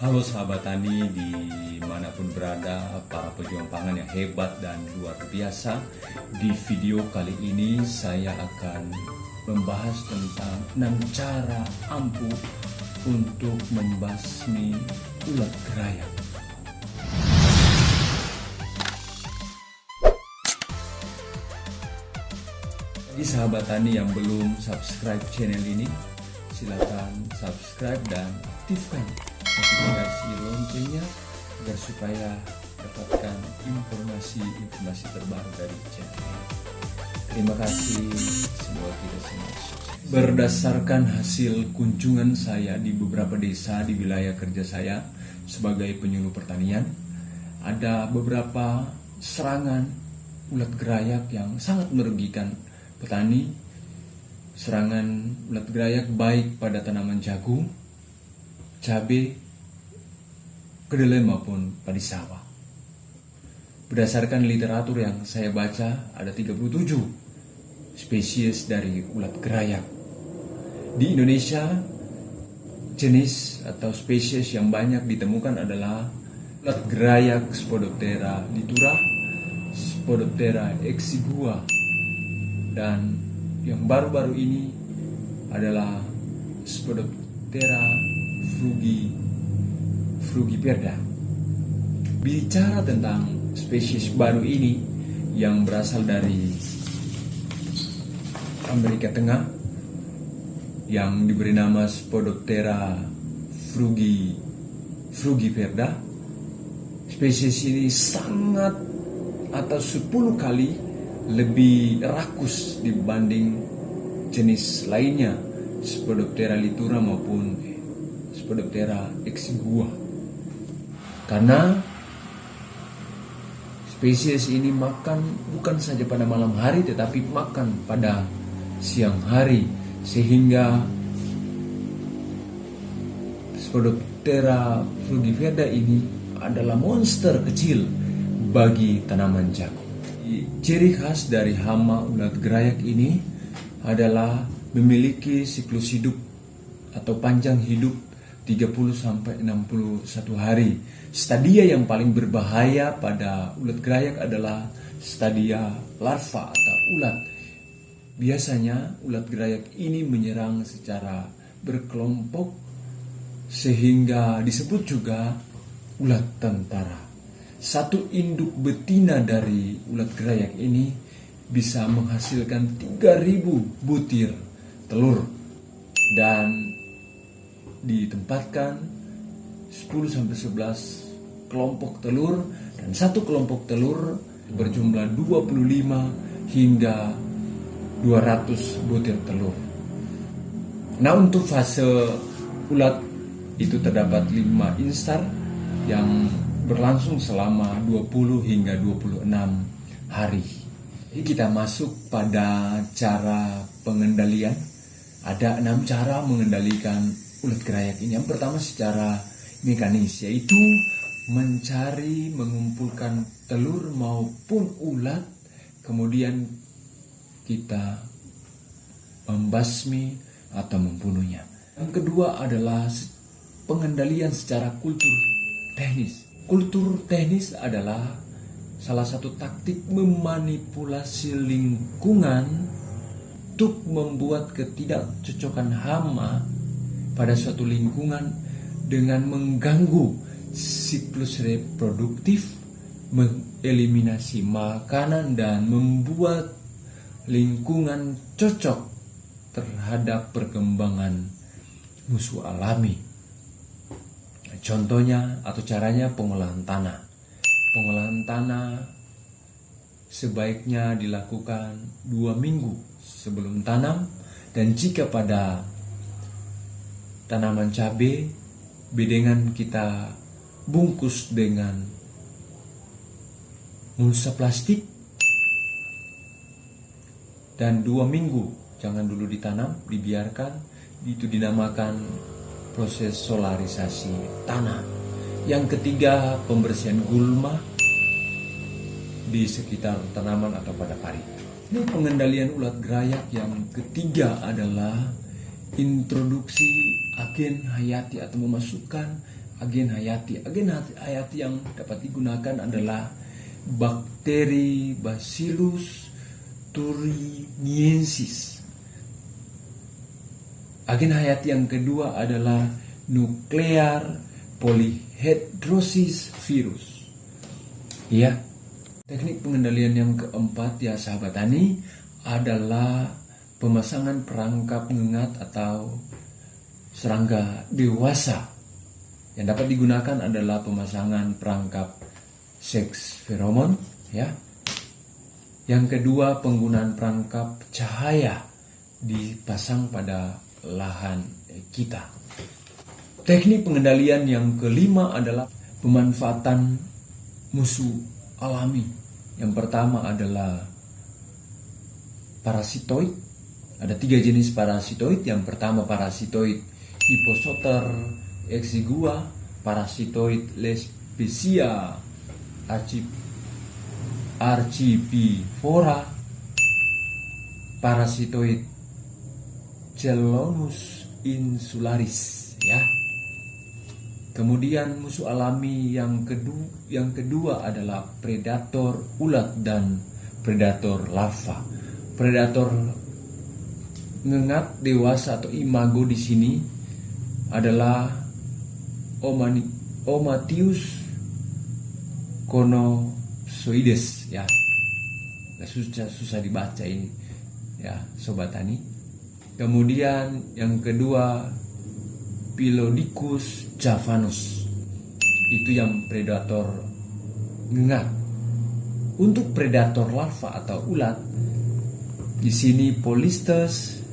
Halo sahabat tani dimanapun berada, para pejuang pangan yang hebat dan luar biasa. Di video kali ini saya akan membahas tentang 6 cara ampuh untuk membasmi ulat gerayak. Bagi sahabat tani yang belum subscribe channel ini, silakan subscribe dan aktifkan notifikasi loncengnya agar supaya dapatkan informasi terbaru dari channel ini. Terima kasih, semoga kita semua sukses. Berdasarkan hasil kunjungan saya di beberapa desa di wilayah kerja saya sebagai penyuluh pertanian, ada beberapa serangan ulat gerayak yang sangat merugikan petani. Serangan ulat gerayak baik pada tanaman jagung, cabai, kedelai maupun padi sawah. Berdasarkan literatur yang saya baca, ada 37 spesies dari ulat gerayak. Di Indonesia, jenis atau spesies yang banyak ditemukan adalah ulat gerayak Spodoptera litura, Spodoptera exigua, dan yang baru-baru ini adalah Spodoptera frugiperda. Bicara tentang spesies baru ini yang berasal dari Amerika Tengah yang diberi nama Spodoptera frugiperda. Spesies ini sangat atau 10 kali lebih rakus dibanding jenis lainnya, Spodoptera litura maupun Spodoptera exigua. Karena spesies ini makan bukan saja pada malam hari tetapi makan pada siang hari, sehingga Spodoptera frugiperda ini adalah monster kecil bagi tanaman jagung. Ciri khas dari hama ulat gerayak ini adalah memiliki siklus hidup atau panjang hidup 30-61 hari. Stadia yang paling berbahaya pada ulat gerayak adalah stadia larva atau ulat. Biasanya ulat gerayak ini menyerang secara berkelompok sehingga disebut juga ulat tentara. Satu induk betina dari ulat gerayak ini bisa menghasilkan 3.000 butir telur dan ditempatkan 10-11 kelompok telur, dan satu kelompok telur berjumlah 25 hingga 200 butir telur. Nah, untuk fase ulat itu terdapat 5 instar yang berlangsung selama 20 hingga 26 hari. Jadi kita masuk pada cara pengendalian. Ada 6 cara mengendalikan ulat gerayak ini. Yang pertama secara mekanis, yaitu mencari, mengumpulkan telur maupun ulat, kemudian kita membasmi atau membunuhnya. Yang kedua adalah pengendalian secara kultur teknis. Kultur teknis adalah salah satu taktik memanipulasi lingkungan untuk membuat ketidakcocokan hama pada suatu lingkungan dengan mengganggu siklus reproduktif, mengeliminasi makanan, dan membuat lingkungan cocok terhadap perkembangan musuh alami. Contohnya atau caranya pengolahan tanah. Pengolahan tanah sebaiknya dilakukan 2 minggu sebelum tanam, dan jika pada tanaman cabai, bedengan kita bungkus dengan mulsa plastik, dan 2 minggu jangan dulu ditanam, dibiarkan. Itu dinamakan proses solarisasi tanah. Yang ketiga, pembersihan gulma di sekitar tanaman atau pada parit. Ini pengendalian ulat gerayak. Yang ketiga adalah introduksi agen hayati atau memasukkan agen hayati. Agen hayati yang dapat digunakan adalah bakteri Bacillus thuringiensis. Agen hayati yang kedua adalah nuclear polyhedrosis virus. Ya, teknik pengendalian yang keempat ya sahabat tani adalah pemasangan perangkap ngengat atau serangga dewasa. Yang dapat digunakan adalah pemasangan perangkap seks feromon, ya. Yang kedua, penggunaan perangkap cahaya dipasang pada lahan kita. Teknik pengendalian yang kelima adalah pemanfaatan musuh alami. Yang pertama adalah parasitoid. Ada 3 jenis parasitoid. Yang pertama parasitoid Hipposoter exigua, parasitoid Lespecia archipivora, parasitoid Chelonus insularis, ya. Kemudian musuh alami yang kedua adalah predator ulat dan predator larva. Predator ngengat dewasa atau imago di sini adalah Omatius conosoides, ya. Susah dibaca ini, ya sobat tani. Kemudian yang kedua Pilodicus javanus, itu yang predator ngengat. Untuk predator larva atau ulat di sini Polistes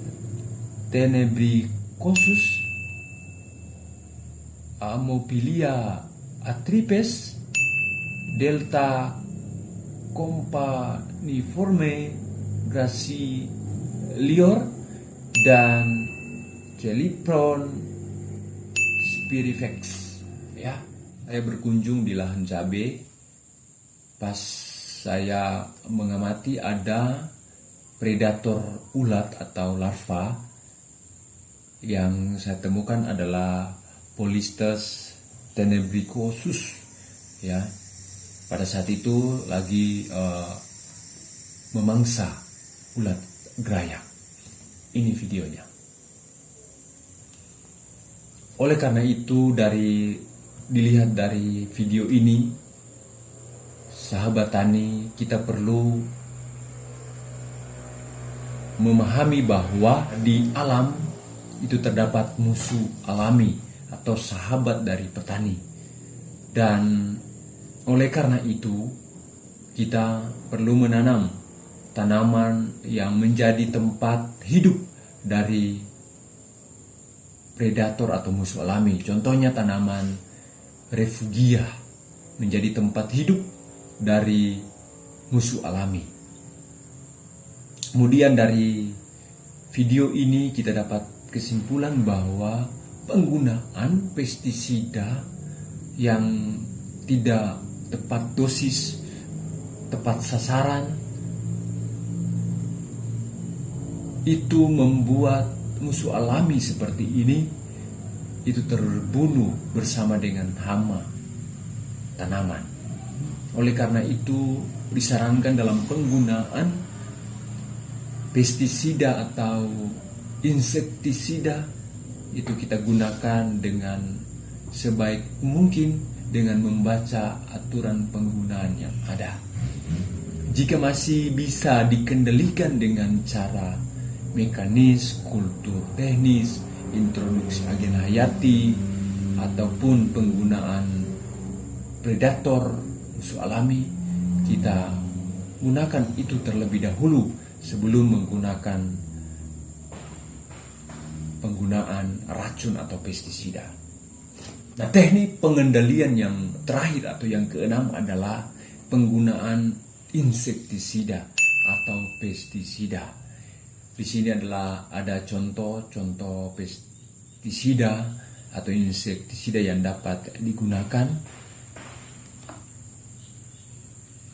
tenebricosus, Ammopilia atripes, Delta companiforme gracilior, dan Celipron spirifex, ya. Saya berkunjung di lahan cabai. Pas saya mengamati ada predator ulat atau larva. Yang saya temukan adalah Polistes tenebricosus, ya. Pada saat itu lagi memangsa ulat gerayak. Ini videonya. Oleh karena itu dilihat dari video ini, sahabat tani, kita perlu memahami bahwa di alam itu terdapat musuh alami atau sahabat dari petani. Dan oleh karena itu kita perlu menanam tanaman yang menjadi tempat hidup dari predator atau musuh alami. Contohnya tanaman refugia menjadi tempat hidup dari musuh alami. Kemudian dari video ini kita dapat kesimpulan bahwa penggunaan pestisida yang tidak tepat dosis, tepat sasaran, itu membuat musuh alami seperti ini itu terbunuh bersama dengan hama tanaman. Oleh karena itu disarankan dalam penggunaan pestisida atau insektisida itu kita gunakan dengan sebaik mungkin dengan membaca aturan penggunaan yang ada. Jika masih bisa dikendalikan dengan cara mekanis, kultur teknis, introduksi agen hayati, ataupun penggunaan predator musuh alami, kita gunakan itu terlebih dahulu sebelum menggunakan penggunaan racun atau pestisida. Nah, teknik pengendalian yang terakhir atau yang keenam adalah penggunaan insektisida atau pestisida. Di sini adalah ada contoh-contoh pestisida atau insektisida yang dapat digunakan.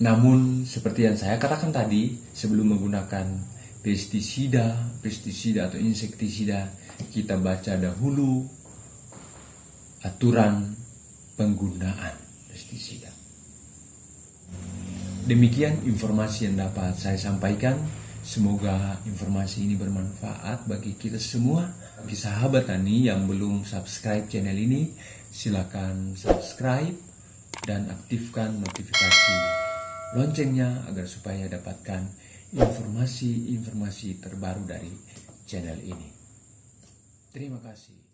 Namun seperti yang saya katakan tadi, sebelum menggunakan pestisida atau insektisida, kita baca dahulu aturan penggunaan pestisida. Demikian informasi yang dapat saya sampaikan. Semoga informasi ini bermanfaat bagi kita semua. Bagi sahabat tani yang belum subscribe channel ini, silakan subscribe dan aktifkan notifikasi loncengnya agar supaya dapatkan informasi-informasi terbaru dari channel ini. Terima kasih.